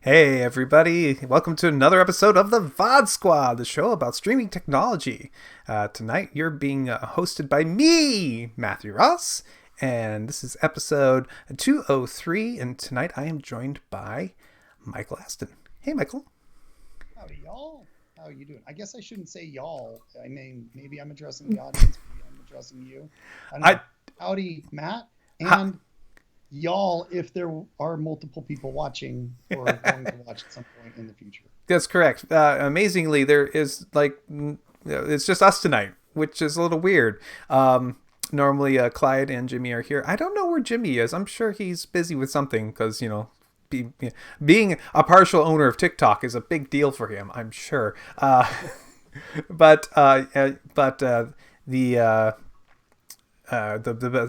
Hey everybody, welcome to another episode of the VOD Squad, the show about streaming technology. Tonight you're being hosted by me, Matthew Ross, and this is episode 203, and tonight I am joined by Michael Aston. Hey Michael. Howdy y'all. How are you doing? I guess I shouldn't say y'all. I mean, maybe I'm addressing the audience, maybe I'm addressing you. I don't know. Howdy Matt, and y'all, if there are multiple people watching or going to watch at some point in the future. That's correct. Amazingly, there is it's just us tonight, which is a little weird. Normally, Clyde and Jimmy are here. I don't know where Jimmy is. I'm sure he's busy with something because, being a partial owner of TikTok is a big deal for him, I'm sure. But the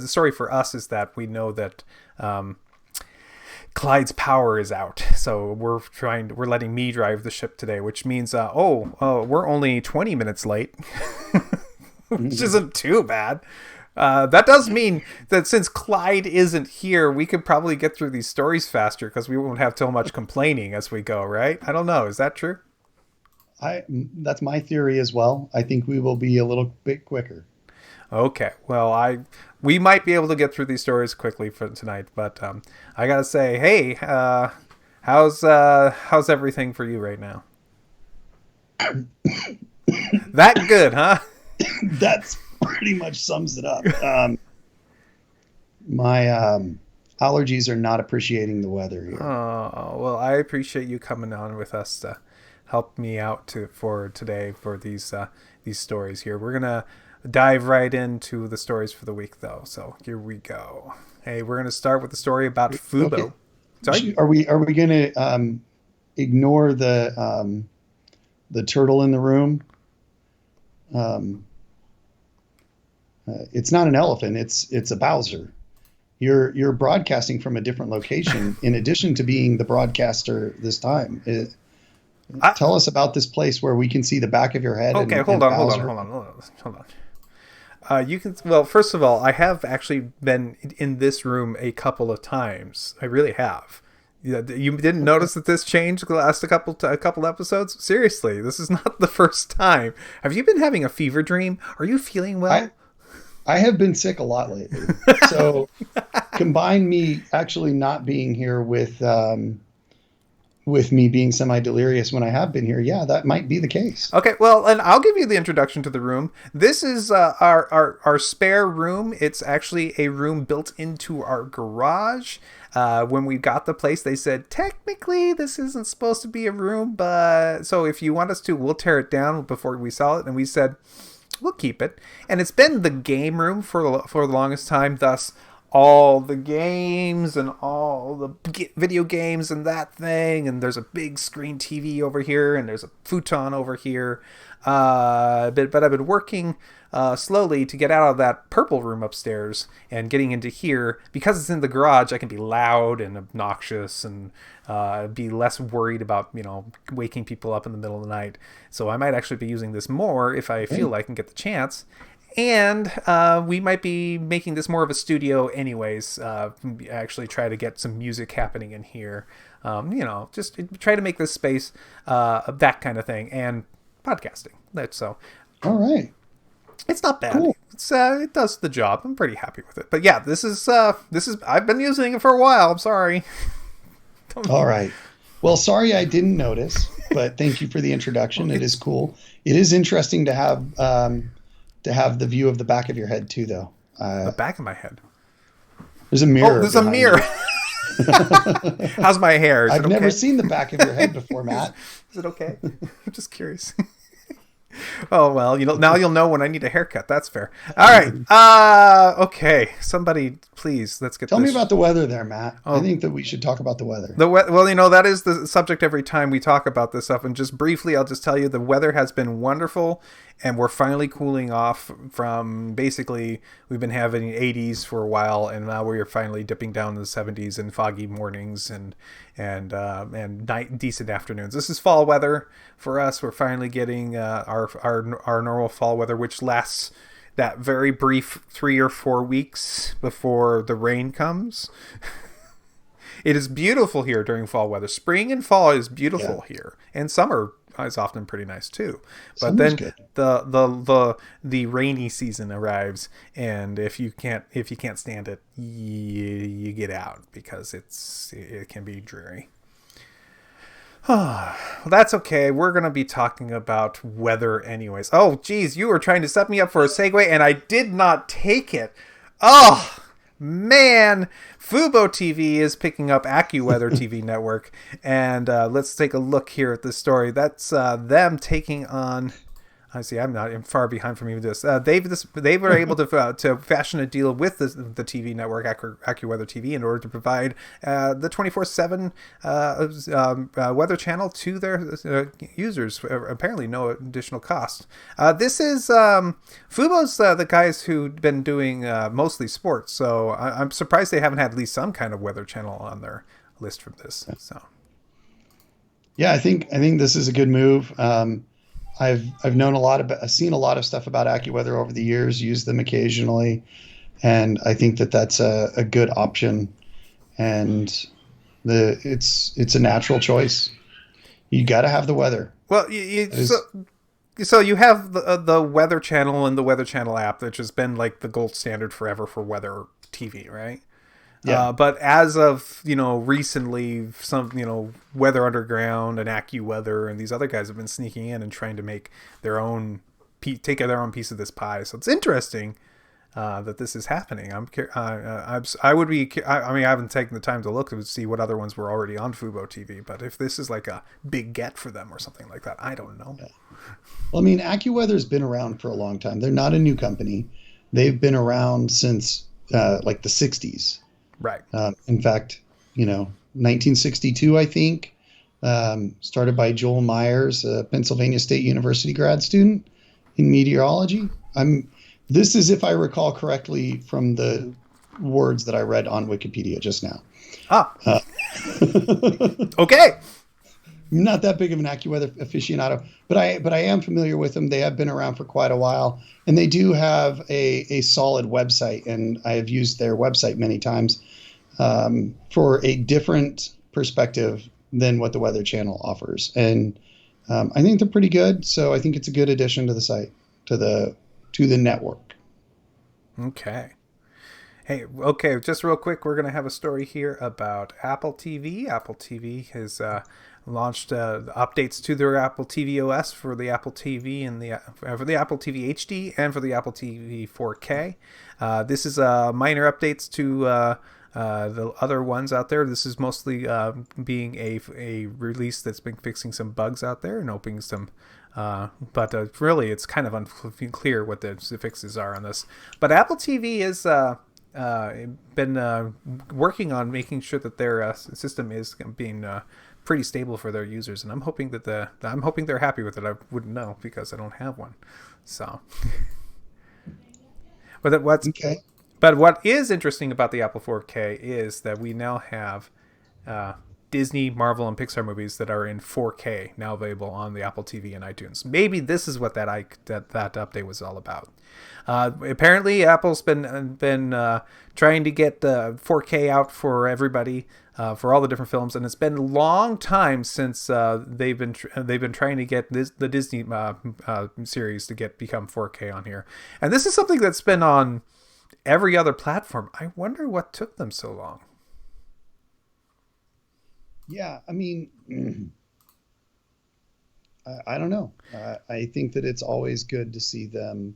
story for us is that we know that Clyde's power is out, so we're letting me drive the ship today, which means we're only 20 minutes late, which isn't too bad. That does mean that since Clyde isn't here, we could probably get through these stories faster because we won't have so much complaining as we go, right? I don't know. Is that true? That's my theory as well. I think we will be a little bit quicker. Okay, well, we might be able to get through these stories quickly for tonight, but I gotta say, hey, how's everything for you right now? That good, huh? That's pretty much sums it up. My allergies are not appreciating the weather here. Oh, well, I appreciate you coming on with us to help me out for today for these stories here. We're gonna dive right into the stories for the week, though. So here we go. Hey, we're going to start with the story about Fubo. Okay. Sorry? Are we going to ignore the turtle in the room? It's not an elephant. It's a Bowser. You're broadcasting from a different location in addition to being the broadcaster this time. Tell us about this place where we can see the back of your head. Okay, hold on. Well, first of all, I have actually been in this room a couple of times. I really have. You didn't notice that this changed the last a couple episodes? Seriously, this is not the first time. Have you been having a fever dream? Are you feeling well? I have been sick a lot lately. So combine me actually not being here with me being semi-delirious when I have been here, yeah, that might be the case. Okay, well, and I'll give you the introduction to the room. This is our spare room. It's actually a room built into our garage. When we got the place, they said, technically, this isn't supposed to be a room, but so if you want us to, we'll tear it down before we sell it. And we said, we'll keep it. And it's been the game room for the longest time, thus all the games and all the video games and that thing, and there's a big screen TV over here, and there's a futon over here. But I've been working slowly to get out of that purple room upstairs and getting into here. Because it's in the garage, I can be loud and obnoxious and be less worried about, waking people up in the middle of the night. So I might actually be using this more if I feel like I can get the chance. And we might be making this more of a studio anyways. Actually try to get some music happening in here. Just try to make this space that kind of thing. And podcasting. So. All right. It's not bad. Cool. It does the job. I'm pretty happy with it. But yeah, this is I've been using it for a while. I'm sorry. All right. Well, sorry I didn't notice, but thank you for the introduction. It is cool. It is interesting to have the view of the back of your head too, though. The back of my head. There's a mirror. Oh, there's a mirror. How's my hair? I've never seen the back of your head before, Matt. Is it okay? I'm just curious. Oh well, now you'll know when I need a haircut. That's fair. All right. Okay. Somebody, please, let's get Tell me this. about the weather there, Matt. I Oh, think that we should talk about the weather. well, that is the subject every time we talk about this stuff. And just briefly, I'll just tell you the weather has been wonderful, and we're finally cooling off from basically we've been having 80s for a while, and now we're finally dipping down to the 70s and foggy mornings and night decent afternoons. This is fall weather for us. We're finally getting our normal fall weather, which lasts that very brief 3 or 4 weeks before the rain comes. It is beautiful here during fall weather. Spring and fall is beautiful here, and summer is often pretty nice too. But Summer's then good. the rainy season arrives, and if you can't stand it, you get out because it can be dreary. Well, that's okay. We're going to be talking about weather anyways. Oh, geez, you were trying to set me up for a segue, and I did not take it. Oh, man. Fubo TV is picking up AccuWeather TV network, and let's take a look here at this story. That's them taking on... I see. I'm far behind from even this. They were able to fashion a deal with the TV network AccuWeather TV in order to provide the 24/7 weather channel to their users. Apparently, no additional cost. This is Fubo's the guys who've been doing mostly sports, so I'm surprised they haven't had at least some kind of weather channel on their list from this. So, Yeah, I think this is a good move. I've seen a lot of stuff about AccuWeather over the years, used them occasionally, and I think that that's a good option. And it's a natural choice. You got to have the weather. well, so you have the Weather Channel and the Weather Channel app, which has been like the gold standard forever for weather TV, right? Yeah. But as of recently, some Weather Underground and AccuWeather and these other guys have been sneaking in and trying to make their own take their own piece of this pie. So it's interesting that this is happening. I would be. I mean, I haven't taken the time to look to see what other ones were already on Fubo TV. But if this is like a big get for them or something like that, I don't know. Yeah. Well, I mean, AccuWeather's been around for a long time. They're not a new company. They've been around since like the 60s. Right. In fact, 1962, I think, started by Joel Myers, a Pennsylvania State University grad student in meteorology. This is if I recall correctly from the words that I read on Wikipedia just now. Okay. I'm not that big of an AccuWeather aficionado, but I am familiar with them. They have been around for quite a while, and they do have a solid website, and I have used their website many times for a different perspective than what the Weather Channel offers. And I think they're pretty good, so I think it's a good addition to the site, to the network. Okay. Hey, okay, just real quick, we're going to have a story here about Apple TV. Apple TV has launched updates to their Apple TV OS for the Apple TV and for the Apple TV HD and for the Apple TV 4K. This is minor updates to the other ones out there. This is mostly being a release that's been fixing some bugs out there and opening some. But really, it's kind of unclear what the fixes are on this. But Apple TV is been working on making sure that their system is being pretty stable for their users, and I'm hoping that I'm hoping they're happy with it. I wouldn't know because I don't have one. So, Okay. But what is interesting about the Apple 4K is that we now have Disney, Marvel, and Pixar movies that are in 4K now available on the Apple TV and iTunes. Maybe this is what that update was all about. Apparently, Apple's been trying to get 4K out for everybody for all the different films, and it's been a long time since they've been trying to get the Disney series to become 4K on here. And this is something that's been on every other platform. I wonder what took them so long. Yeah, I mean, I don't know. I think that it's always good to see them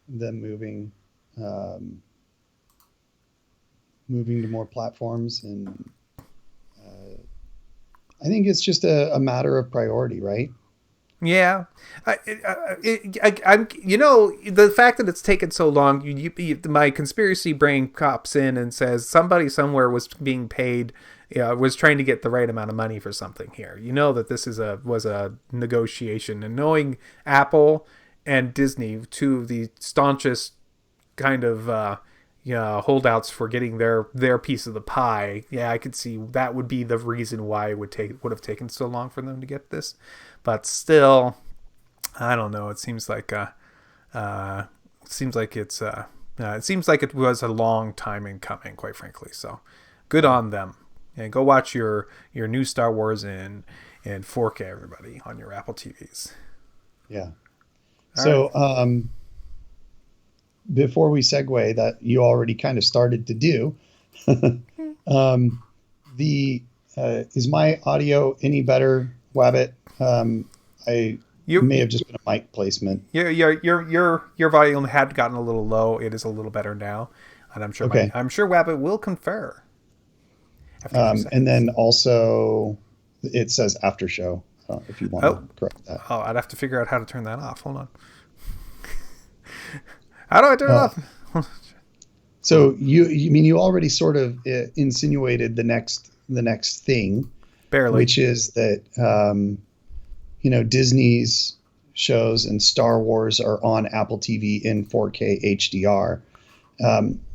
moving to more platforms, and I think it's just a matter of priority, right? Yeah, I'm. You know, the fact that it's taken so long, my conspiracy brain pops in and says somebody somewhere was being paid, was trying to get the right amount of money for something here. You know that this is a was a negotiation, and knowing Apple and Disney, two of the staunchest kind of holdouts for getting their piece of the pie. Yeah, I could see that would be the reason why it would have taken so long for them to get this. But still, I don't know. It seems like it was a long time in coming, quite frankly. So, good on them. And go watch your new Star Wars in 4K, everybody, on your Apple TVs. Yeah. All right. So, before we segue, that you already kind of started to do, um, the is my audio any better, Wabbit? I You may have just been a mic placement. your volume had gotten a little low. It is a little better now, and Okay. I'm sure Wabbit will confer after a few And seconds. then also it says after show, if you want to Oh, correct that. oh, I'd have to figure out how to turn that off. Hold on. How do I turn it Uh, off? so you mean you already sort of insinuated the next thing, Barely. which is that Disney's shows and Star Wars are on Apple TV in 4K HDR.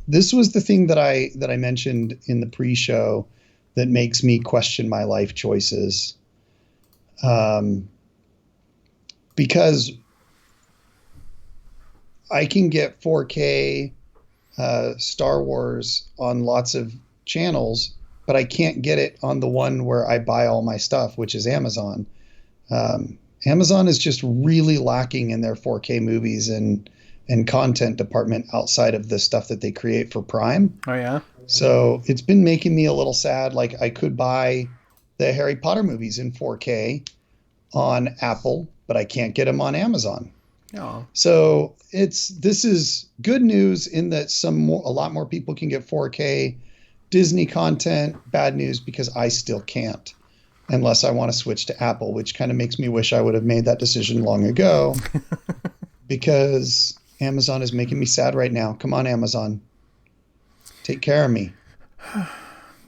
This was the thing that I mentioned in the pre-show that makes me question my life choices, because I can get 4K Star Wars on lots of channels, but I can't get it on the one where I buy all my stuff, which is Amazon. Amazon is just really lacking in their 4K movies and content department outside of the stuff that they create for Prime. Oh yeah. So it's been making me a little sad. Like I could buy the Harry Potter movies in 4K on Apple, but I can't get them on Amazon. Oh. So this is good news in that a lot more people can get 4K Disney content. Bad news because I still can't unless I want to switch to Apple, which kind of makes me wish I would have made that decision long ago because Amazon is making me sad right now. Come on, Amazon. Take care of me.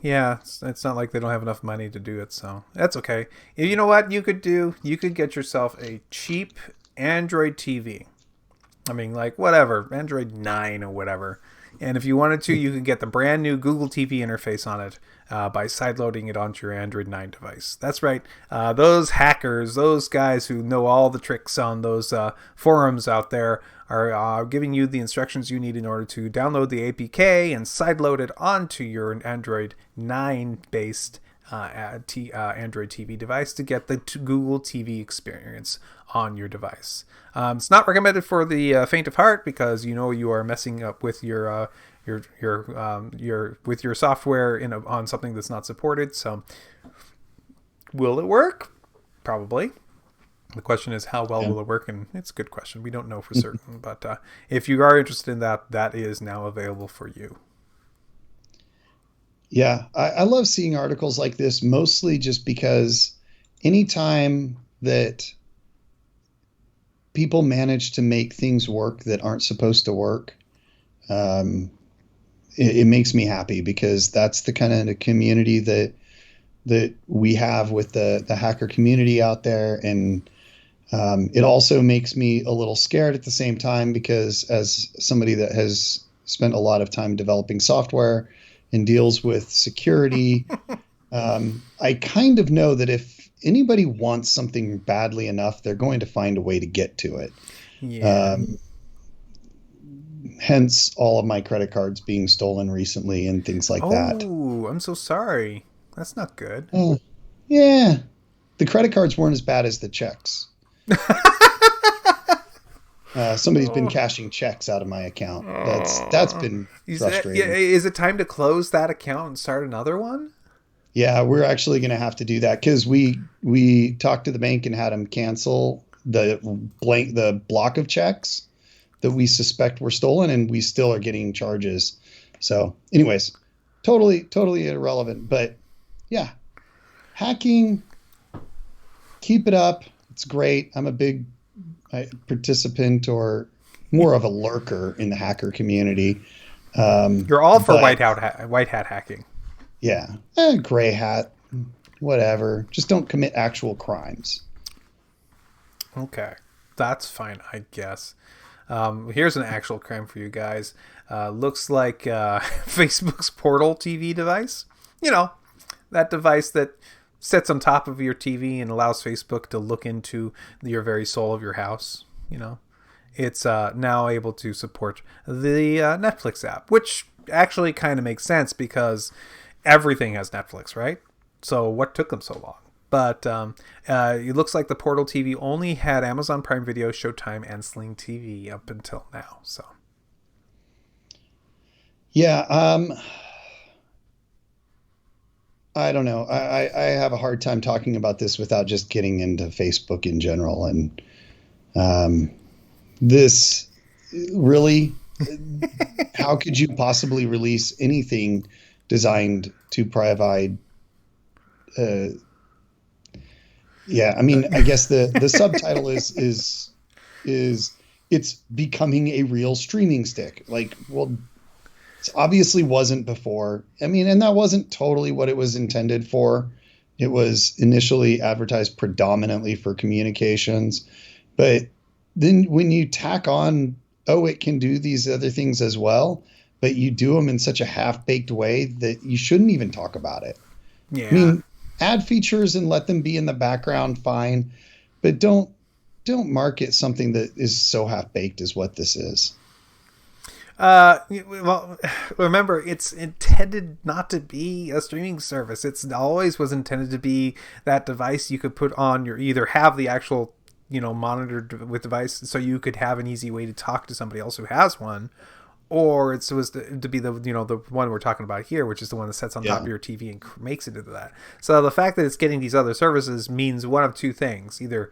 Yeah, it's not like they don't have enough money to do it, so that's okay. You know what you could do? You could get yourself a cheap Android TV. I mean, like whatever, Android 9 or whatever. And if you wanted to, you could get the brand new Google TV interface on it by sideloading it onto your Android 9 device. That's right. Those hackers, those guys who know all the tricks on those forums out there, are giving you the instructions you need in order to download the APK and sideload it onto your Android 9 based Android TV device to get the Google TV experience on your device. It's not recommended for the faint of heart because you are messing up with your with your software on something that's not supported. So, will it work? Probably. The question is, how well Yeah. will it work? And it's a good question. We don't know for certain, but if you are interested in that, that is now available for you. Yeah, I love seeing articles like this, mostly just because anytime that people manage to make things work that aren't supposed to work, um, it makes me happy because that's the kind of community that we have with the hacker community out there. And it also makes me a little scared at the same time because as somebody that has spent a lot of time developing software and deals with security, I kind of know that if anybody wants something badly enough, they're going to find a way to get to it. Yeah. Um, Hence all of my credit cards being stolen recently and things like that. Oh, I'm so sorry. That's not good. Uh, yeah, the credit cards weren't as bad as the checks. Somebody's been Oh. cashing checks out of my account. That's been Yeah, frustrating. is it time to close that account and start another one? Yeah, we're actually going to have to do that because we talked to the bank and had them cancel the block of checks that we suspect were stolen, and we still are getting charges. So, anyways, totally irrelevant. But yeah, hacking, keep it up. It's great. I'm a big participant or more of a lurker in the hacker community. You're all for But white hat hacking. yeah, gray hat, whatever. Just don't commit actual crimes. Okay, that's fine, I guess. Here's an actual crime for you guys. Looks like Facebook's Portal TV device. You know, that device that sits on top of your TV and allows Facebook to look into your very soul of your house. You know, it's now able to support the Netflix app, which actually kind of makes sense because everything has Netflix, right? So what took them so long? But it looks like the Portal TV only had Amazon Prime Video, Showtime, and Sling TV up until now. So Yeah, I don't know. I have a hard time talking about this without just getting into Facebook in general. And this really, how could you possibly release anything designed to provide? Yeah, I mean, I guess the subtitle is it's becoming a real streaming stick. Like, well, it obviously wasn't before. I mean, and that wasn't totally what it was intended for. It was initially advertised predominantly for communications, but then when you tack on, oh, it can do these other things as well, but you do them in such a half-baked way that you shouldn't even talk about it. yeah. I mean, add features and let them be in the background, fine, but don't market something that is so half-baked as what this is. Well, remember, it's intended not to be a streaming service. It's always was intended to be that device you could put on your, either have the actual, monitored with device so you could have an easy way to talk to somebody else who has one, or it was to be the the one we're talking about here, which is the one that sits on top of your TV and makes it into that. So the fact that it's getting these other services means one of two things: either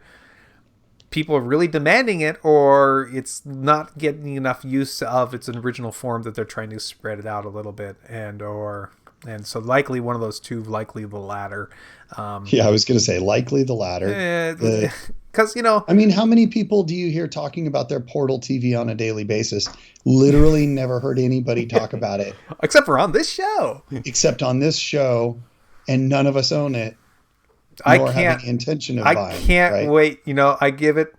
people are really demanding it, or it's not getting enough use of its original form that they're trying to spread it out a little bit, and so likely one of those two, likely the latter. Yeah, I was going to say likely the latter. Because I mean, how many people do you hear talking about their Portal TV on a daily basis? Literally never heard anybody talk about it. Except for on this show. Except on this show, and none of us own it. I Nor can't. have any intention of I buying. can't Right? wait. I give it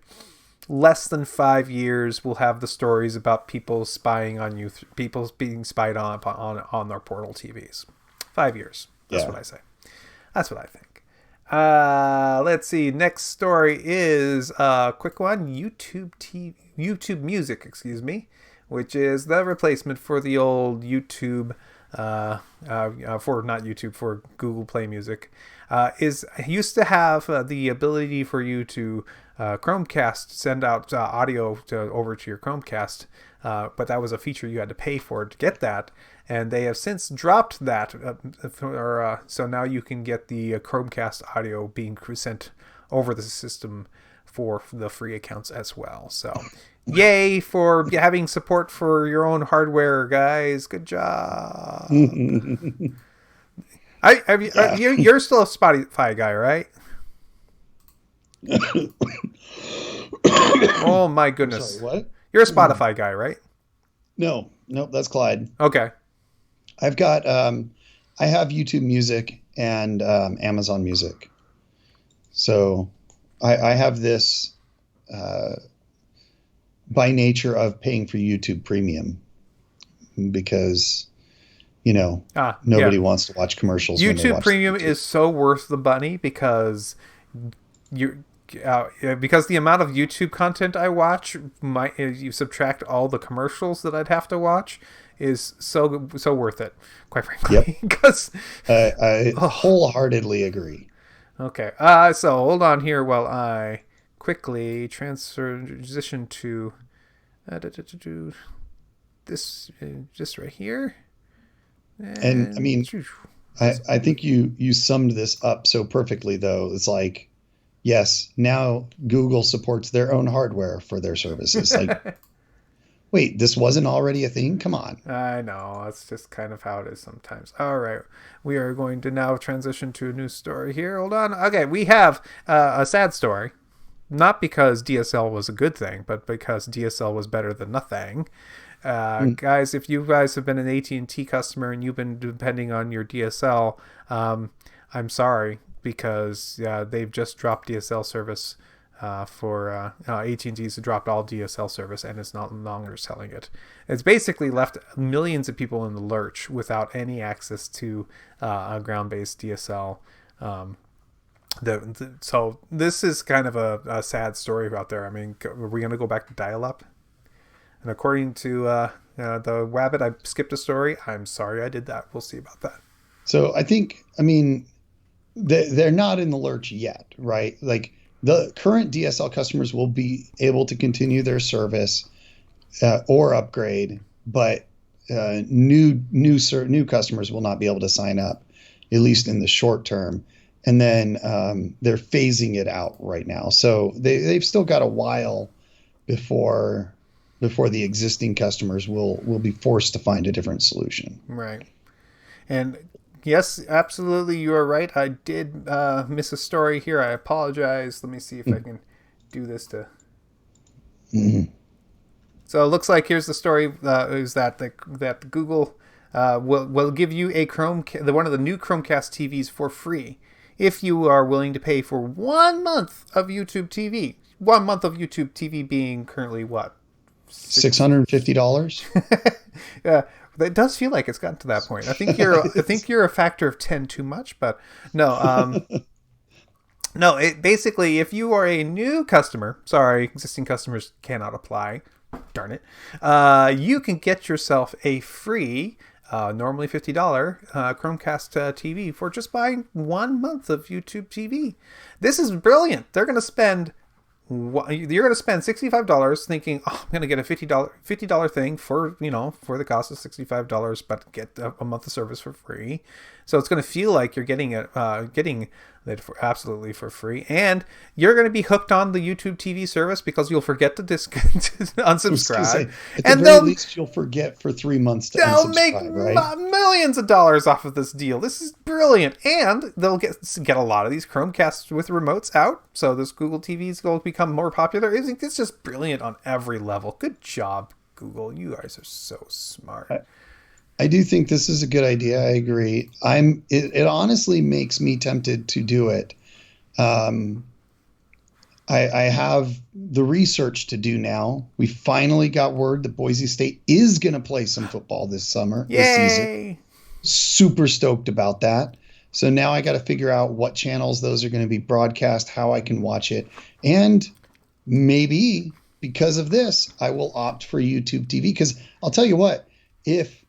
less than 5 years. We'll have the stories about people spying on you, people being spied on their Portal TVs. 5 years. That's what I say. That's what I think. Let's see. Next story is a quick one. YouTube Music, excuse me, which is the replacement for the old YouTube. For not YouTube, for Google Play Music, used to have the ability for you to Chromecast, send out audio over to your Chromecast, but that was a feature you had to pay for to get that, and they have since dropped that, so now you can get the Chromecast audio being sent over the system for the free accounts as well. So yay for having support for your own hardware, guys. Good job. You're still a Spotify guy, right? Oh my goodness. Sorry, what? You're a Spotify guy, right? No, nope, that's Clyde. Okay. I've got I have YouTube Music and Amazon Music. So I have this by nature of paying for YouTube Premium because nobody wants to watch commercials. YouTube Premium is so worth the money because because the amount of YouTube content I watch, you subtract all the commercials that I'd have to watch, is so worth it, quite frankly. Because I wholeheartly agree. Okay, so hold on here while I quickly transition to this just right here. And I mean, I think you summed this up so perfectly, though. It's like, yes, now Google supports their own hardware for their services. Like, wait, this wasn't already a thing? Come on. I know. That's just kind of how it is sometimes. All right. We are going to now transition to a new story here. Hold on. Okay, we have a sad story. not because DSL was a good thing, but because DSL was better than nothing. Guys, if you guys have been an AT&T customer and you've been depending on your DSL, I'm sorry, because they've just dropped DSL service for AT&T's dropped all DSL service and is no longer selling it. It's basically left millions of people in the lurch without any access to a ground-based DSL. So this is kind of a sad story out there. I mean, are we going to go back to dial-up? And according to the Wabbit, I skipped a story. I'm sorry I did that. We'll see about that. So I think, I mean, they're not in the lurch yet, right? Like the current DSL customers will be able to continue their service or upgrade, but new customers will not be able to sign up, at least in the short term. And then they're phasing it out right now. So they've still got a while before the existing customers will be forced to find a different solution. Right. And yes, absolutely, you are right. I did miss a story here. I apologize. Let me see if I can do this to... Mm-hmm. So it looks like here's the story, is that that Google will give you one of the new Chromecast TVs for free if you are willing to pay for 1 month of YouTube TV. 1 month of YouTube TV being currently what? $650. Yeah, it does feel like it's gotten to that point. I think you're a factor of 10 too much, but no. No, it basically, if you are a new customer, sorry, existing customers cannot apply. Darn it. You can get yourself a free, normally $50 Chromecast TV for just buying 1 month of YouTube TV. This is brilliant. You're going to spend $65 thinking, oh, I'm going to get a $50 thing for the cost of $65, but get a month of service for free. So it's going to feel like you're getting it absolutely for free, and you're going to be hooked on the YouTube TV service because you'll forget to unsubscribe, at the very least you'll forget for 3 months to they'll unsubscribe, make right? millions of dollars off of this deal. This is brilliant, and they'll get a lot of these Chromecasts with remotes out, so this Google TVs will become more popular. It's just brilliant on every level. Good job, Google. You guys are so smart. I do think this is a good idea. I agree. It honestly makes me tempted to do it. I have the research to do now. We finally got word that Boise State is going to play some football this summer, this season. Super stoked about that. So now I got to figure out what channels those are going to be broadcast, how I can watch it, and maybe because of this, I will opt for YouTube TV. Because I'll tell you what, if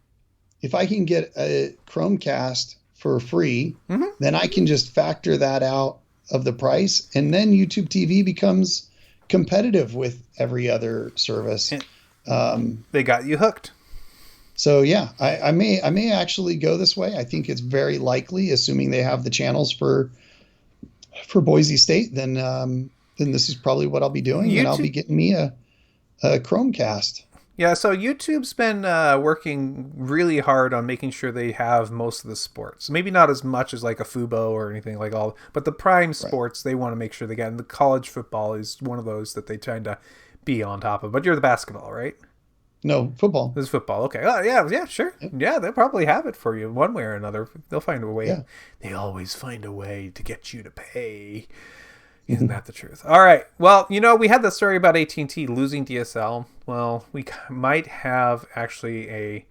I can get a Chromecast for free, then I can just factor that out of the price, and then YouTube TV becomes competitive with every other service. They got you hooked. So yeah, I may actually go this way. I think it's very likely, assuming they have the channels for Boise State, then this is probably what I'll be doing, and I'll be getting me a Chromecast. Yeah, so YouTube's been working really hard on making sure they have most of the sports. Maybe not as much as like a Fubo or anything like all, but the prime sports, they want to make sure they get. And the college football is one of those that they try to be on top of. But you're the basketball, right? No, football. This is football. Okay. Oh, yeah, sure. Yeah, they'll probably have it for you one way or another. They'll find a way. Yeah. They always find a way to get you to pay. Isn't that the truth? All right. Well, we had the story about AT&T losing DSL. Well, we might have actually a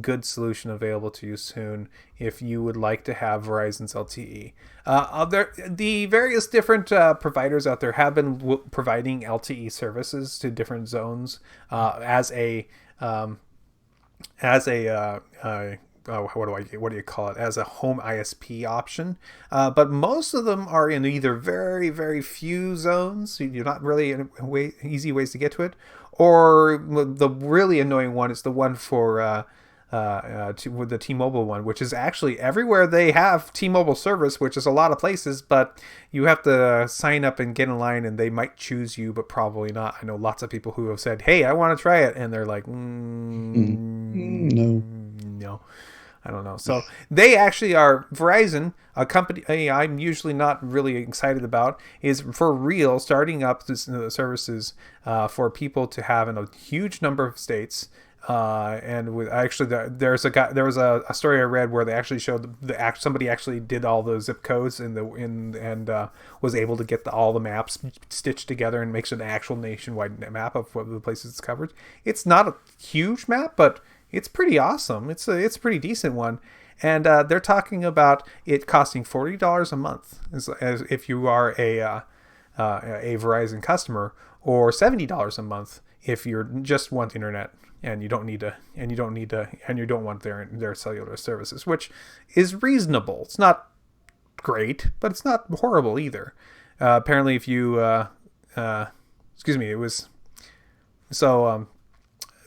good solution available to you soon if you would like to have Verizon's LTE. The various different providers out there have been providing LTE services to different zones as a what do you call it, as a home ISP option, but most of them are in either very, very few zones, so you're not really in easy ways to get to it, or the really annoying one is the one for with the T-Mobile one, which is actually everywhere they have T-Mobile service, which is a lot of places, but you have to sign up and get in line, and they might choose you, but probably not. I know lots of people who have said, hey, I want to try it, and they're like, no. I don't know. So they actually are Verizon, a company I'm usually not really excited about, is for real starting up this services for people to have in a huge number of states. And with actually, there was a story I read where they actually showed somebody actually did all the zip codes and was able to get all the maps stitched together and makes an actual nationwide map of what the places it's covered. It's not a huge map, but it's pretty awesome. It's a pretty decent one, and they're talking about it costing $40 a month as if you are a Verizon customer, or $70 a month if you're just want internet and you don't want their cellular services, which is reasonable. It's not great, but it's not horrible either. Apparently, if you excuse me, it was so.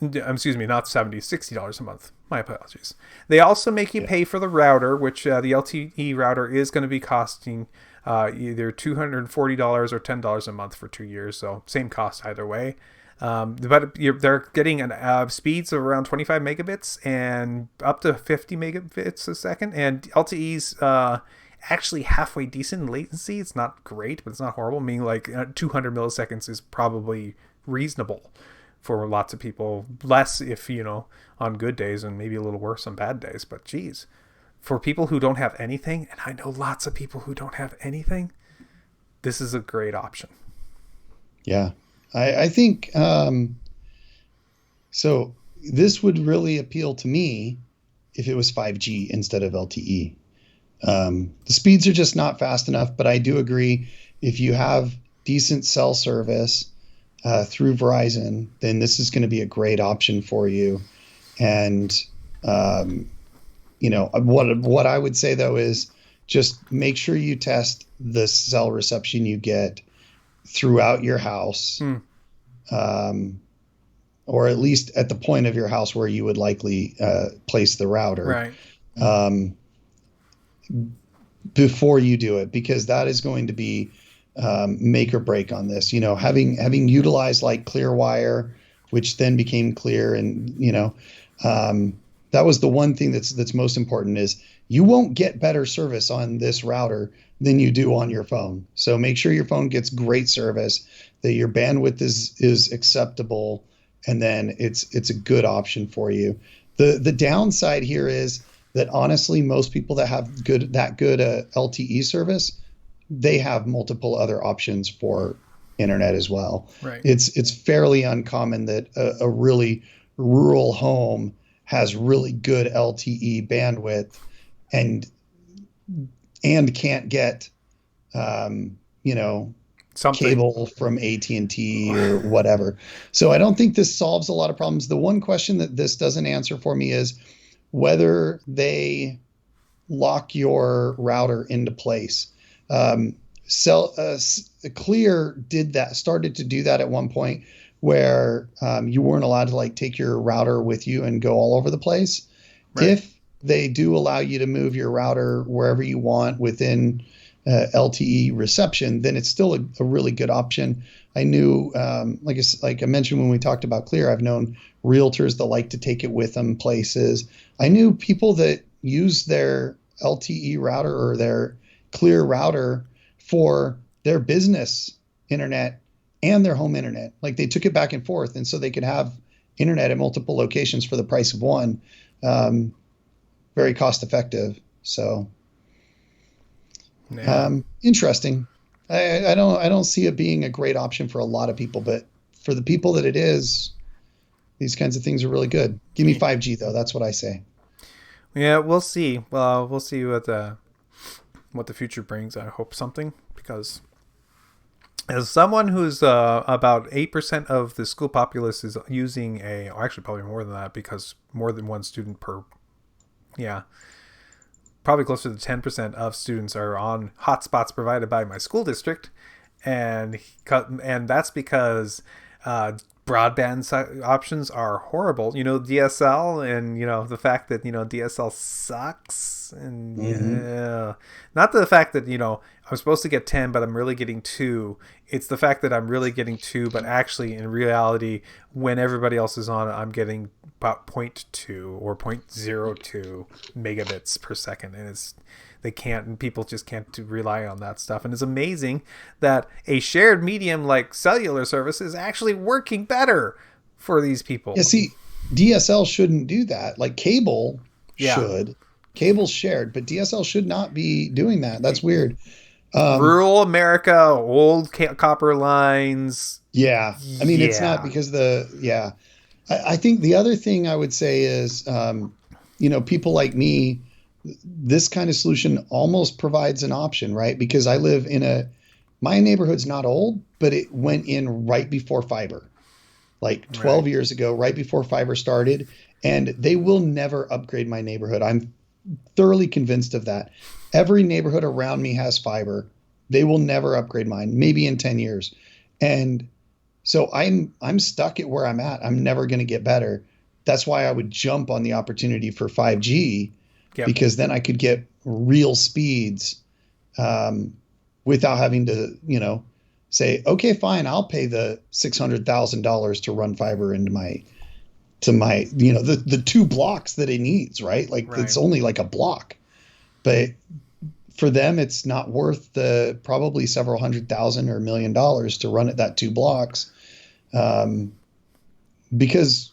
Excuse me, not $60 a month. My apologies. They also make you pay for the router, which the LTE router is going to be costing either $240 or $10 a month for 2 years. So same cost either way. But they're getting speeds of around 25 megabits and up to 50 megabits a second. And LTE's actually halfway decent in latency. It's not great, but it's not horrible. I mean, like 200 milliseconds is probably reasonable for lots of people. Less if, on good days, and maybe a little worse on bad days. But geez, for people who don't have anything, and I know lots of people who don't have anything, this is a great option. Yeah. I think so. This would really appeal to me if it was 5G instead of LTE. The speeds are just not fast enough, but I do agree, if you have decent cell service through Verizon, then this is going to be a great option for you. And what I would say though is just make sure you test the cell reception you get throughout your house, or at least at the point of your house where you would likely place the router, right? Before you do it, because that is going to be make or break on this. Having utilized like Clearwire, which then became Clear, and that was the one thing that's most important, is you won't get better service on this router than you do on your phone. So make sure your phone gets great service, that your bandwidth is acceptable, and then it's a good option for you. The downside here is that honestly, most people that have good LTE service, they have multiple other options for internet as well. Right. It's fairly uncommon that a really rural home has really good LTE bandwidth and can't get cable from AT&T or whatever. So I don't think this solves a lot of problems. The one question that this doesn't answer for me is whether they lock your router into place. Clear started to do that at one point, where you weren't allowed to take your router with you and go all over the place. Right. If they do allow you to move your router wherever you want within LTE reception, then it's still a really good option. I knew, like I mentioned when we talked about Clear, I've known realtors that like to take it with them places. I knew people that use their LTE router or their Clear router for their business internet and their home internet. Like they took it back and forth, and so they could have internet at multiple locations for the price of one. Very cost effective. So interesting. I don't see it being a great option for a lot of people, but for the people that it is, these kinds of things are really good. Give me 5G though. That's what I say. Yeah, we'll see. Well, we'll see what the future brings. I hope something, because as someone who's about 8% of the school populace is using actually probably more than that, because more than one student per, probably closer to 10% of students are on hotspots provided by my school district, and that's because options are horrible. DSL, and the fact that DSL sucks, and Mm-hmm. yeah, not the fact that I'm supposed to get 10, but I'm really getting 2. It's the fact that I'm really getting 2, but actually in reality, when everybody else is on it, I'm getting about zero point 0.2 or 0.02 megabits per second, and people just can't rely on that stuff. And it's amazing that a shared medium like cellular service is actually working better for these people. Yeah, see, DSL shouldn't do that. Like cable Yeah. should. Cable's shared, but DSL should not be doing that. That's weird. Um, Rural America, old copper lines. yeah. I mean, it's not Yeah. because yeah. I think the other thing I would say is, people like me, this kind of solution almost provides an option, right? Because I live my neighborhood's not old, but it went in right before fiber, like Right. 12 years ago, right before fiber started. And they will never upgrade my neighborhood. I'm thoroughly convinced of that. Every neighborhood around me has fiber. They will never upgrade mine, maybe in 10 years. And so I'm stuck at where I'm at. I'm never going to get better. That's why I would jump on the opportunity for 5G, Yep. because then I could get real speeds, um, without having to, say, okay, fine, I'll pay the $600,000 to run fiber into my the 2 blocks that it needs, right? Like Right. it's only like a block, but for them, it's not worth the probably several $100,000 or $1 million to run it that 2 blocks, um, because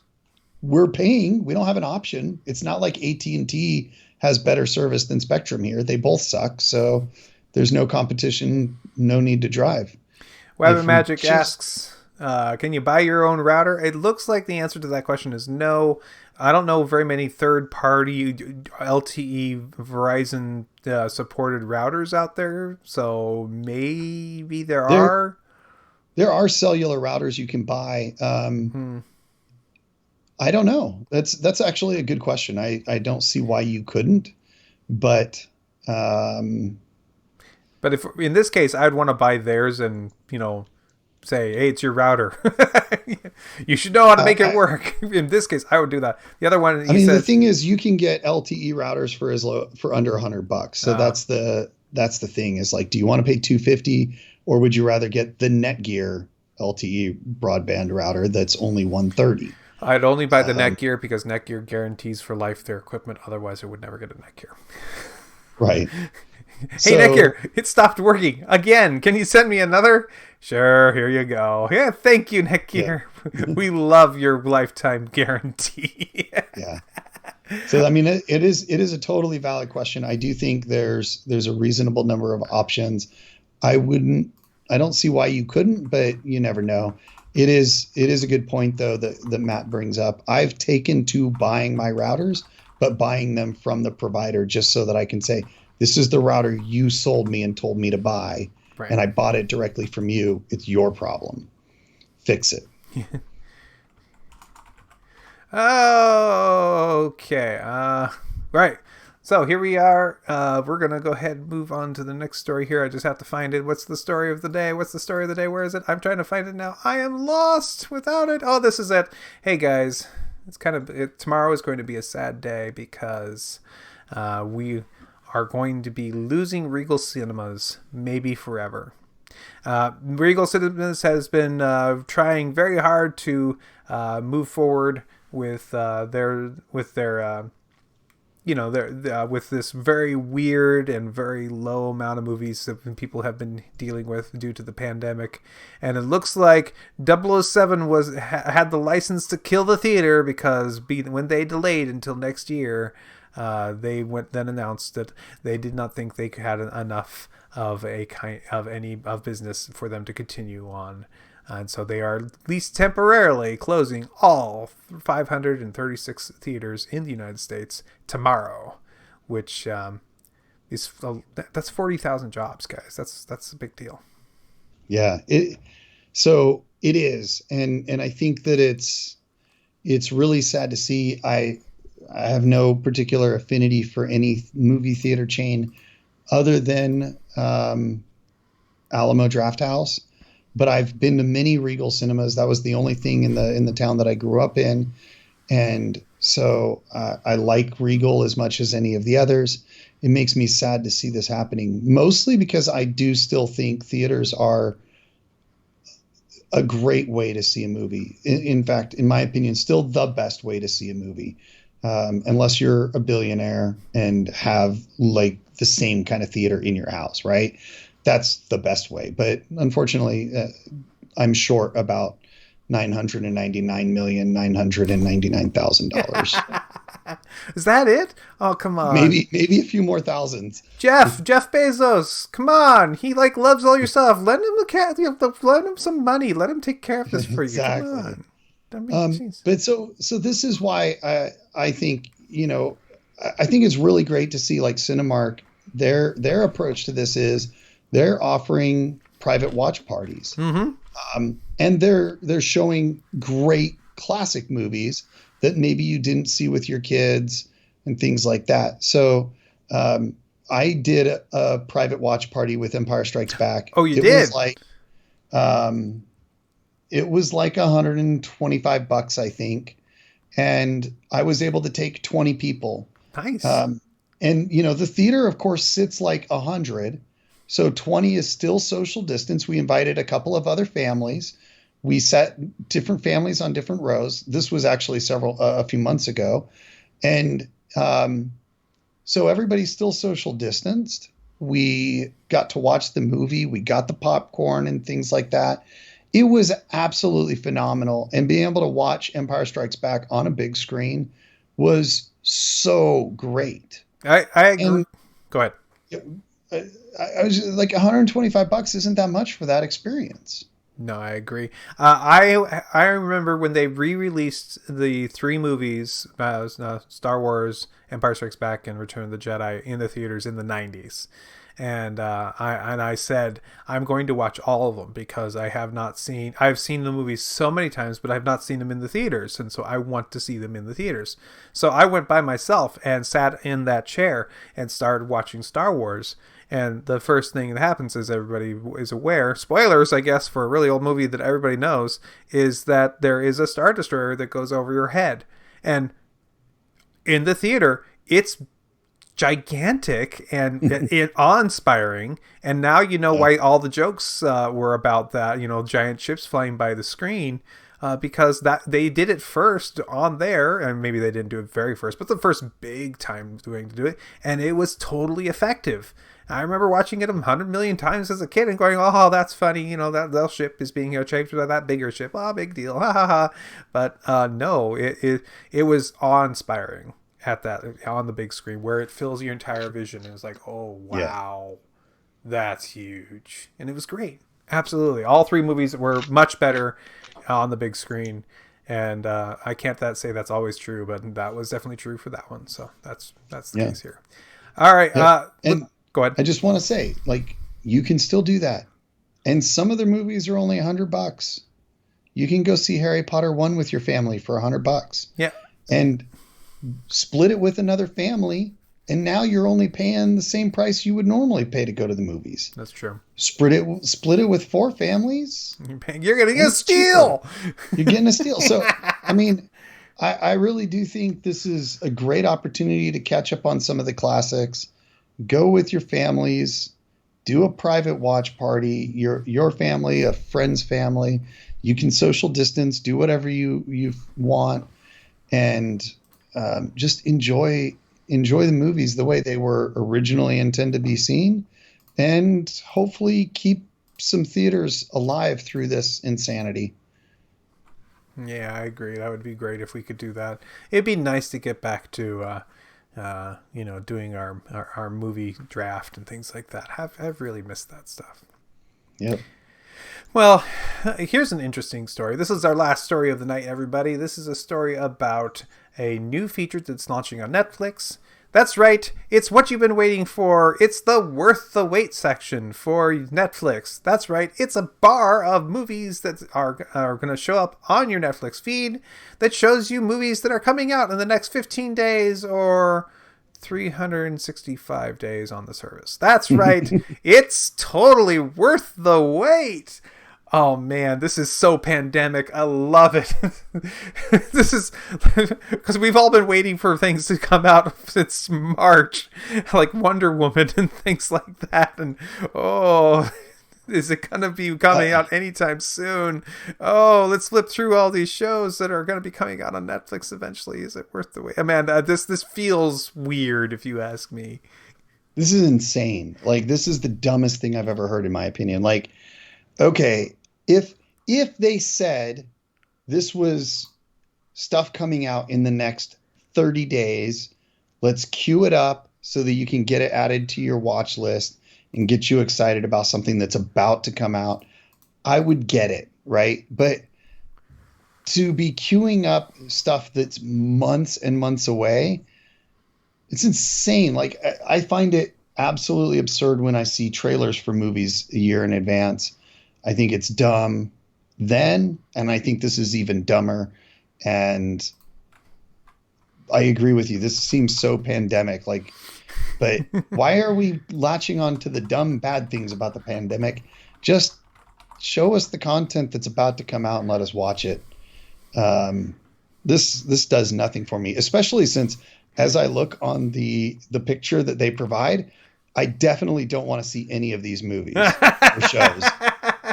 we're paying. We don't have an option. It's not like AT&T has better service than Spectrum here. They both suck. So there's no competition, no need to drive. Web If we Magic just asks, can you buy your own router? It looks like the answer to that question is no. I don't know very many third-party LTE Verizon supported routers out there, so maybe there there are. there are cellular routers you can buy. Hmm. I don't know. That's actually a good question. I don't see why you couldn't, but um, But if in this case, I'd want to buy theirs and say, "Hey, it's your router. You should know how to I, make it I work." In this case, I would do that. The other one, I he mean, the said, thing is, you can get LTE routers for under $100. So uh, that's the thing is, like, do you want to pay 250, or would you rather get the Netgear LTE broadband router that's only 130? "I'd only buy the Um, Netgear because Netgear guarantees for life their equipment. Otherwise, I would never get a Netgear." right. Hey, So Netgear, it stopped working again. Can you send me another? Sure, here you go. Yeah, thank you, yeah, Netgear. We love your lifetime guarantee. yeah. So I mean, it is a totally valid question. I do think there's a reasonable number of options. I wouldn't, I don't see why you couldn't, but you never know. It is a good point though that Matt brings up. I've taken to buying my routers, but buying them from the provider just so that I can say, this is the router you sold me and told me to buy, Right. and I bought it directly from you. It's your problem. Fix it. Okay. Right. So here we are. We're gonna go ahead and move on to the next story here. I just have to find it. What's the story of the day? What's the story of the day? Where is it? I'm trying to find it now. I am lost without it. Oh, this is it. Hey guys, tomorrow is going to be a sad day because we are going to be losing Regal Cinemas, maybe forever. Regal Cinemas has been trying very hard to move forward with their with this very weird and very low amount of movies that people have been dealing with due to the pandemic, and it looks like 007 had the license to kill the theater because when they delayed until next year, they went then announced that they did not think they had enough of a kind of any of business for them to continue on. And so they are at least temporarily closing all 536 theaters in the United States tomorrow, which is that's 40,000 jobs, guys. That's a big deal. Yeah. So it is, and I think that it's really sad to see. I have no particular affinity for any movie theater chain other than Alamo Drafthouse. but I've been to many Regal cinemas. That was the only thing in the town that I grew up in, and so I like Regal as much as any of the others. It makes me sad to see this happening, mostly because I do still think theaters are a great way to see a movie. In fact, in my opinion, still the best way to see a movie. Unless you're a billionaire and have like the same kind of theater in your house, right? That's the best way. But unfortunately, I'm short about $999,999,000. Is that it? Oh, come on. Maybe a few more thousands. Jeff Bezos, come on. He like loves all your stuff. Let him some money. Let him take care of this for you. Come Exactly. on. I mean, But so this is why I think, I think it's really great to see like Cinemark, their approach to this is they're offering private watch parties. And they're showing great classic movies that maybe you didn't see with your kids and things like that. So I did a private watch party with Empire Strikes Back. Oh, you did? It was like $125, I think. And I was able to take 20 people. Nice. And, the theater, of course, sits like 100. So 20 is still social distance. We invited a couple of other families. We set different families on different rows. This was actually a few months ago. And so everybody's still social distanced. We got to watch the movie. We got the popcorn and things like that. It was absolutely phenomenal. And being able to watch Empire Strikes Back on a big screen was so great. I agree. And, go ahead. I was like, $125 isn't that much for that experience. No, I agree. I remember when they re-released the three movies, Star Wars, Empire Strikes Back, and Return of the Jedi in the theaters in the 90s. And I said, I'm going to watch all of them because I've seen the movies so many times, but I've not seen them in the theaters. And so I want to see them in the theaters. So I went by myself and sat in that chair and started watching Star Wars. And the first thing that happens, is everybody is aware, spoilers, I guess, for a really old movie that everybody knows, is that there is a Star Destroyer that goes over your head. And in the theater, it's gigantic and awe-inspiring. And now you know why all the jokes were about that, giant ships flying by the screen. Because that they did it first on there, and maybe they didn't do it very first, but the first big time doing to do it, and it was totally effective. I remember watching it 100 million times as a kid and going, "Oh, that's funny," that ship is being chased by that bigger ship. Oh, big deal, ha ha ha. But no, it was awe-inspiring at that on the big screen where it fills your entire vision. And it's like, oh wow, that's huge, and it was great. Absolutely, all three movies were much better on the big screen, and I can't say that's always true, but that was definitely true for that one. So that's the case here. All right, and go ahead. I just want to say, like, you can still do that, and some of their movies are only $100. You can go see Harry Potter 1 with your family for $100. Yeah, and split it with another family. And now you're only paying the same price you would normally pay to go to the movies. That's true. Split it with 4 families. You're getting a steal. You're getting a steal. So, I mean, I really do think this is a great opportunity to catch up on some of the classics. Go with your families. Do a private watch party. Your family, a friend's family. You can social distance. Do whatever you want, and just enjoy the movies the way they were originally intended to be seen, and hopefully keep some theaters alive through this insanity. Yeah, I agree. That would be great if we could do that. It'd be nice to get back to, doing our movie draft and things like that. I've really missed that stuff. Yep. Well, here's an interesting story. This is our last story of the night, everybody. This is a story about a new feature that's launching on Netflix. That's right, it's what you've been waiting for. It's the worth the wait section for Netflix. That's right, it's a bar of movies that are going to show up on your Netflix feed that shows you movies that are coming out in the next 15 days or 365 days on the service. That's right, it's totally worth the wait. Oh man, this is so pandemic. I love it. This is because we've all been waiting for things to come out since March, like Wonder Woman and things like that. And oh, is it gonna be coming out anytime soon? Oh, let's flip through all these shows that are gonna be coming out on Netflix eventually. Is it worth the wait? Amanda, this feels weird if you ask me. This is insane. Like, this is the dumbest thing I've ever heard, in my opinion. Like, okay, if they said this was stuff coming out in the next 30 days, let's queue it up so that you can get it added to your watch list and get you excited about something that's about to come out, I would get it, right? But to be queuing up stuff that's months and months away, it's insane. Like, I find it absolutely absurd when I see trailers for movies a year in advance. I think it's dumb then, and I think this is even dumber. And I agree with you. This seems so pandemic. Like, but why are we latching on to the dumb, bad things about the pandemic? Just show us the content that's about to come out and let us watch it. This does nothing for me, especially since as I look on the picture that they provide, I definitely don't want to see any of these movies or shows.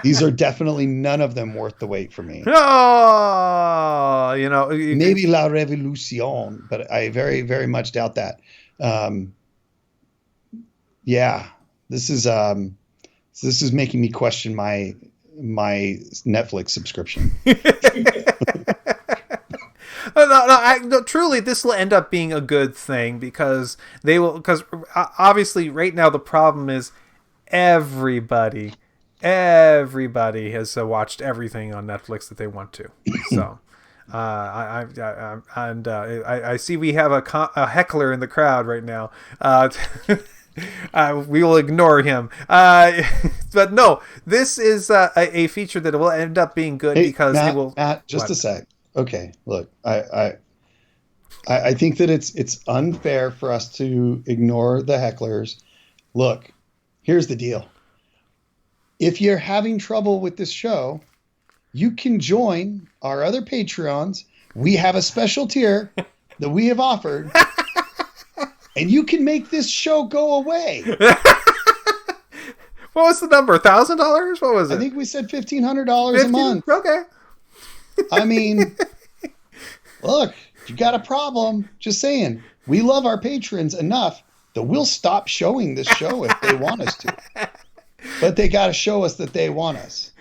These are definitely none of them worth the wait for me. Oh, Maybe La Revolution, but I very, very much doubt that. Yeah, this is making me question my Netflix subscription. No, truly, this will end up being a good thing because obviously right now the problem is everybody has watched everything on Netflix that they want to. So, I see we have a heckler in the crowd right now. We will ignore him. But no, this is a feature that will end up being good because Matt, it will. Matt, just what? a sec. Okay, look, I think that it's unfair for us to ignore the hecklers. Look, here's the deal. If you're having trouble with this show, you can join our other Patreons. We have a special tier that we have offered, and you can make this show go away. What was the number? $1,000? What was it? I think we said $1,500 a month. Okay. I mean, look, you got a problem. Just saying. We love our patrons enough that we'll stop showing this show if they want us to. But they got to show us that they want us.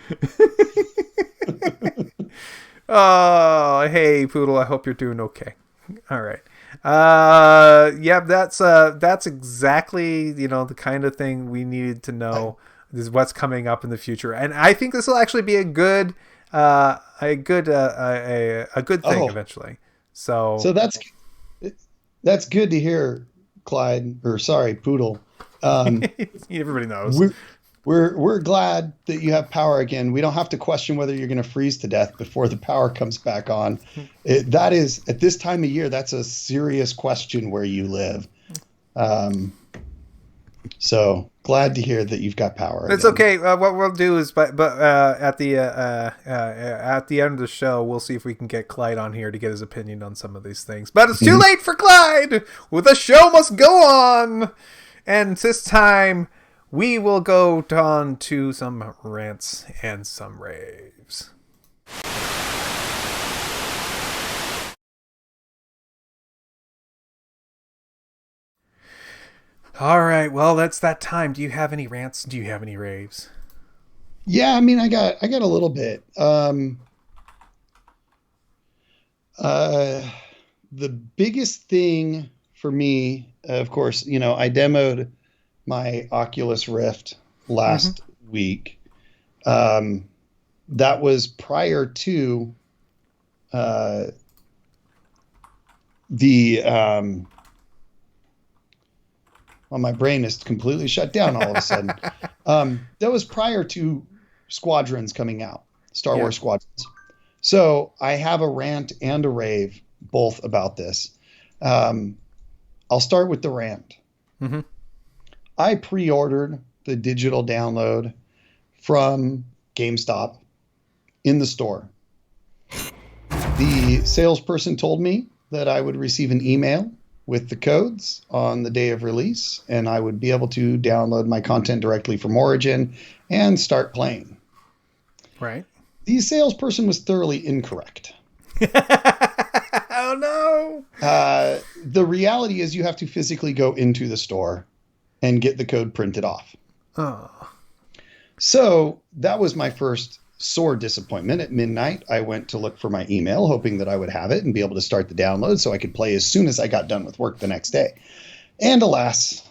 Oh, hey, Poodle. I hope you're doing okay. All right. Yeah, that's exactly, the kind of thing we needed to know. This is what's coming up in the future. And I think this will actually be a good thing eventually. So that's good to hear, Clyde, or sorry, Poodle. Everybody knows. We're glad that you have power again. We don't have to question whether you're going to freeze to death before the power comes back on. That is, at this time of year, that's a serious question where you live. So glad to hear that you've got power. It's okay. What we'll do is, but at the end of the show, we'll see if we can get Clyde on here to get his opinion on some of these things. But it's too late for Clyde. Well, the show must go on, and this time we will go on to some rants and some raves. All right, well, that's that time. Do you have any rants? Do you have any raves? Yeah, I mean, I got a little bit. The biggest thing for me, of course, I demoed my Oculus Rift last week. That was prior to well, my brain is completely shut down all of a sudden. That was prior to Squadrons coming out, Star Wars Squadrons. So I have a rant and a rave, both about this. I'll start with the rant. Mm-hmm. I pre-ordered the digital download from GameStop in the store. The salesperson told me that I would receive an email with the codes on the day of release, and I would be able to download my content directly from Origin and start playing. Right. The salesperson was thoroughly incorrect. Oh, no. The reality is you have to physically go into the store and get the code printed off. Oh. So that was my first sore disappointment. At midnight, I went to look for my email, hoping that I would have it and be able to start the download so I could play as soon as I got done with work the next day. And alas,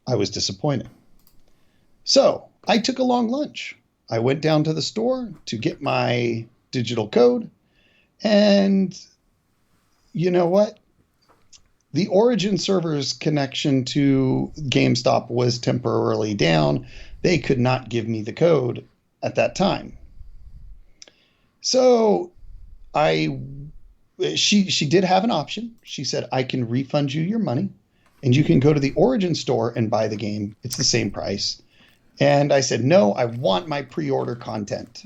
I was disappointed. So I took a long lunch. I went down to the store to get my digital code. And you know what? The Origin server's connection to GameStop was temporarily down. They could not give me the code at that time. So she did have an option. She said, I can refund you your money and you can go to the Origin store and buy the game. It's the same price. And I said, no, I want my pre-order content.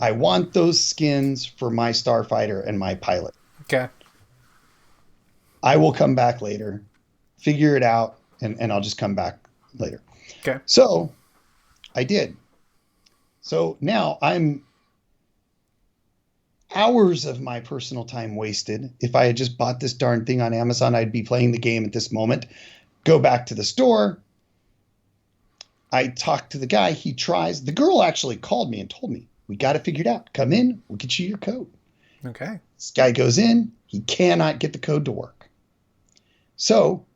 I want those skins for my Starfighter and my pilot. Okay. I will come back later, figure it out, and I'll just come back later. Okay. So I did. So now I'm hours of my personal time wasted. If I had just bought this darn thing on Amazon, I'd be playing the game at this moment. Go back to the store. I talked to the guy. He tries. The girl actually called me and told me, we got it figured out. Come in. We'll get you your code. Okay. This guy goes in. He cannot get the code to work. So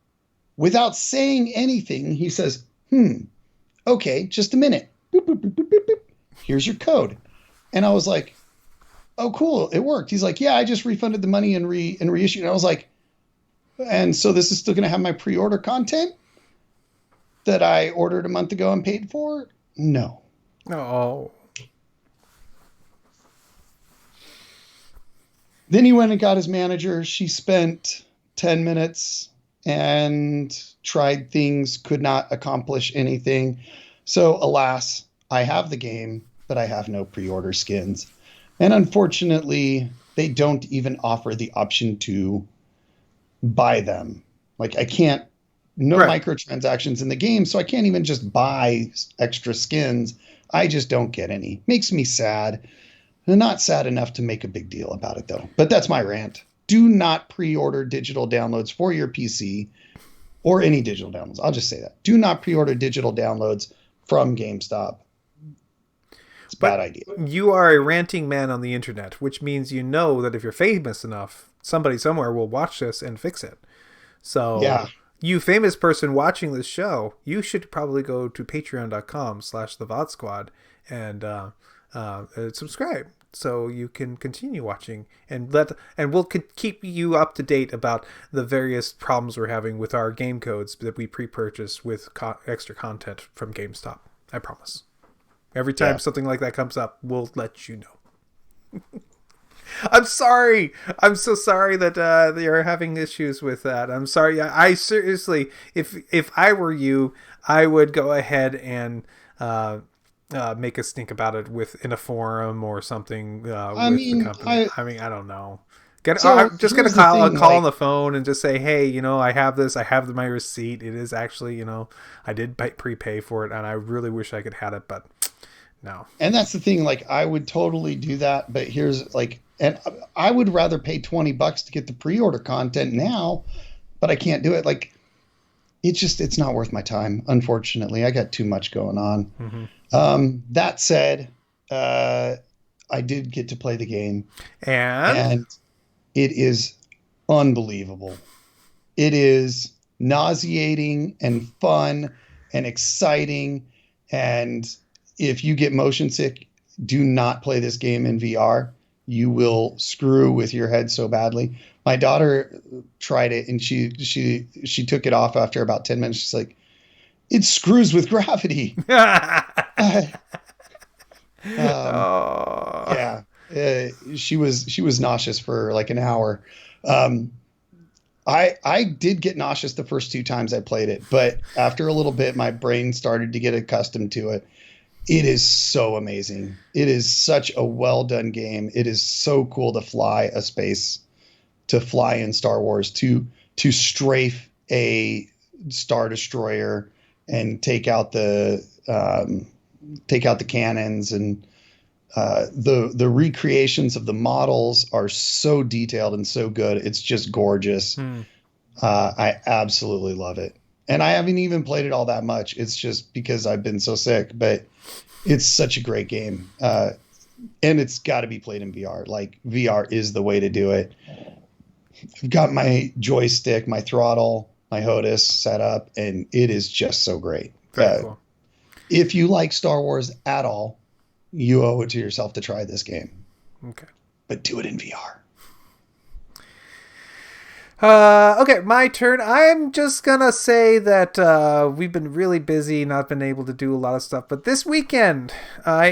without saying anything, he says, okay, just a minute. Boop, boop, boop, boop, boop, boop. Here's your code. And I was like, oh, cool. It worked. He's like, yeah, I just refunded the money and reissued. And I was like, and so this is still going to have my pre-order content that I ordered a month ago and paid for? No. Oh. Then he went and got his manager. She spent 10 minutes and tried things, could not accomplish anything. So alas, I have the game, but I have no pre-order skins. And unfortunately, they don't even offer the option to buy them. Like I can't, no microtransactions in the game, so I can't even just buy extra skins. I just don't get any. Makes me sad. Not sad enough to make a big deal about it, though. But that's my rant. Do not pre-order digital downloads for your PC or any digital downloads. I'll just say that. Do not pre-order digital downloads from GameStop. It's a bad idea. You are a ranting man on the internet, which means you know that if you're famous enough, somebody somewhere will watch this and fix it. So yeah. You famous person watching this show, you should probably go to patreon.com/thevodsquad and subscribe so you can continue watching and we'll keep you up to date about the various problems we're having with our game codes that we pre-purchase with extra content from GameStop. I promise. Every time something like that comes up, we'll let you know. I'm sorry. I'm so sorry that you're having issues with that. I'm sorry. I seriously, if I were you, I would go ahead and make a stink about it in a forum or something with the company. I don't know. Get a call on the phone and just say, hey, I have this. I have my receipt. It is actually, I did prepay for it, and I really wish I could have it, but no. And that's the thing. Like, I would totally do that, but here's and I would rather pay $20 to get the pre-order content now, but I can't do it. Like, it's not worth my time. Unfortunately, I got too much going on. Mm-hmm. That said, I did get to play the game, and it is unbelievable. It is nauseating and fun and exciting. And if you get motion sick, do not play this game in VR. You will screw with your head so badly. My daughter tried it and she took it off after about 10 minutes. She's like, it screws with gravity. She was nauseous for like an hour. I did get nauseous the first 2 times I played it, but after a little bit, my brain started to get accustomed to it. It is so amazing. It is such a well done game. It is so cool to fly in Star Wars, to strafe a Star Destroyer and take out the cannons, and the recreations of the models are so detailed and so good. It's just gorgeous. Hmm. I absolutely love it. And I haven't even played it all that much. It's just because I've been so sick, but it's such a great game. And it's got to be played in VR. Like, VR is the way to do it. I've got my joystick, my throttle, my HOTAS set up, and it is just so great. Very cool. If you like Star Wars at all, you owe it to yourself to try this game. Okay. But do it in VR. Okay, my turn. I'm just gonna say that we've been really busy, not been able to do a lot of stuff. But this weekend, I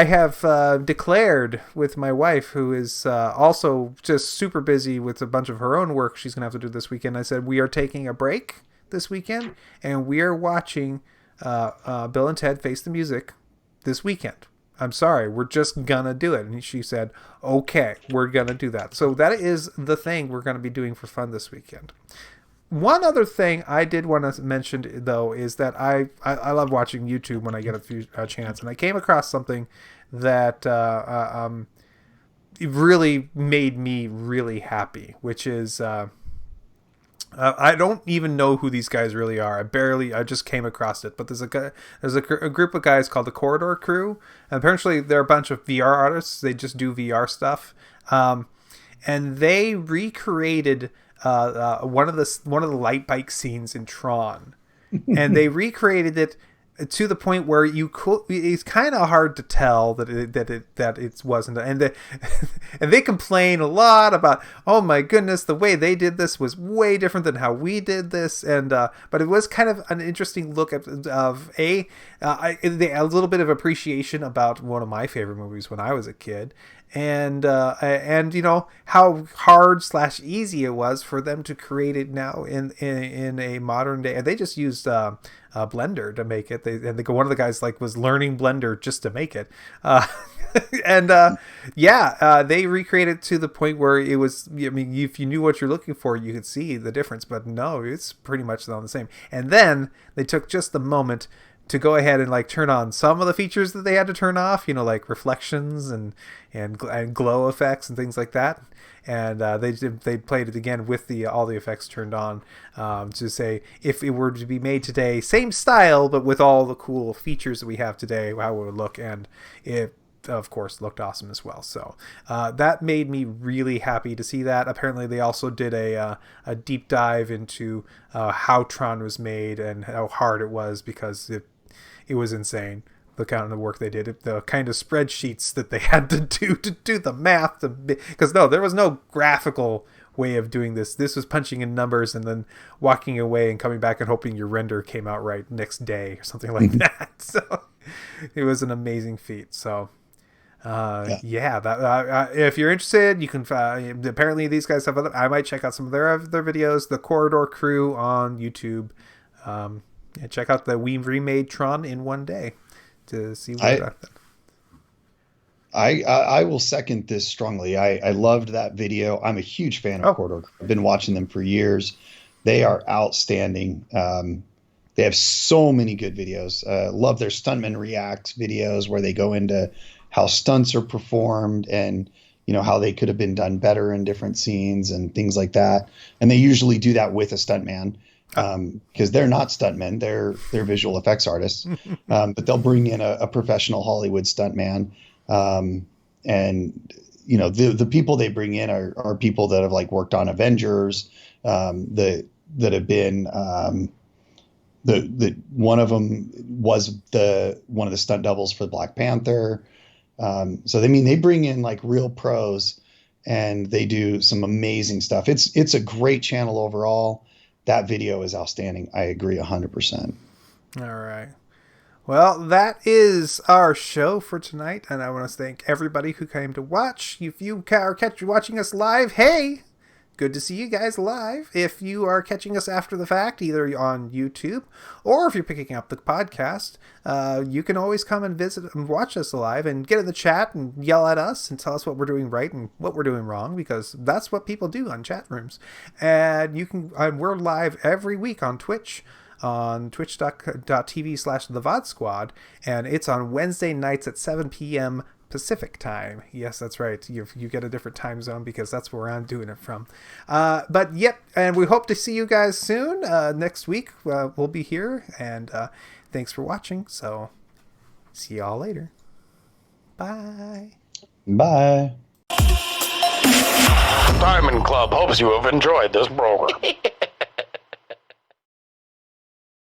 have declared with my wife, who is also just super busy with a bunch of her own work she's gonna have to do this weekend. I said we are taking a break this weekend, and we are watching Bill and Ted Face the Music this weekend. I'm sorry, we're just gonna do it. And she said, okay, we're gonna do that. So that is the thing we're gonna be doing for fun this weekend. One other thing I did want to mention, though, is that I love watching YouTube when I get a chance. And I came across something that it really made me really happy, which is... I don't even know who these guys really are. I just came across it. But there's a group of guys called the Corridor Crew. And apparently they're a bunch of VR artists. They just do VR stuff. And they recreated one of the light bike scenes in Tron. And they recreated it to the point where it's kind of hard to tell that it wasn't, and they complain a lot about, oh my goodness, the way they did this was way different than how we did this, and but it was kind of an interesting look at a little bit of appreciation about one of my favorite movies when I was a kid. And you know how hard / easy it was for them to create it now in a modern day, and they just used Blender to make it. One of the guys was learning Blender just to make it, and they recreated it to the point where it was. I mean, if you knew what you're looking for, you could see the difference. But no, it's pretty much all the same. And then they took just the moment to go ahead and turn on some of the features that they had to turn off, like reflections and glow effects and things like that. And they played it again with all the effects turned on, to say if it were to be made today, same style but with all the cool features that we have today, how it would look. And it, of course, looked awesome as well. So that made me really happy to see that. Apparently they also did a deep dive into how Tron was made and how hard it was, because it was insane, the kind of work they did, the kind of spreadsheets that they had to do the math, because there was no graphical way of doing this. This was punching in numbers and then walking away and coming back and hoping your render came out right next day or something like that. So it was an amazing feat. So if you're interested, you can apparently these guys have I might check out some of their videos, the Corridor Crew on YouTube. And check out the we remade Tron in one day to see what I will second this strongly. I loved that video. I'm a huge fan of Corridor. I've been watching them for years. They are outstanding. They have so many good videos. Love their Stuntman React videos, where they go into how stunts are performed and how they could have been done better in different scenes and things like that. And they usually do that with a stuntman. Because they're not stuntmen, they're visual effects artists, but they'll bring in a professional Hollywood stuntman, and the people they bring in are people that have worked on Avengers, that have been the one of them was one of the stunt doubles for Black Panther. So they bring in real pros, and they do some amazing stuff. It's a great channel overall. That video is outstanding. I agree 100%. All right. Well, that is our show for tonight, and I want to thank everybody who came to watch. If you are watching us live, hey, good to see you guys live. If you are catching us after the fact, either on YouTube or if you're picking up the podcast, you can always come and visit and watch us live and get in the chat and yell at us and tell us what we're doing right and what we're doing wrong, because that's what people do on chat rooms. And we're live every week on Twitch, on twitch.tv/the Squad, and it's on Wednesday nights at 7 p.m. Pacific time. Yes, that's right. You get a different time zone because that's where I'm doing it from. But yep, and we hope to see you guys soon. Next week we'll be here, and thanks for watching. So see y'all later. Bye. Bye. Diamond Club hopes you have enjoyed this program.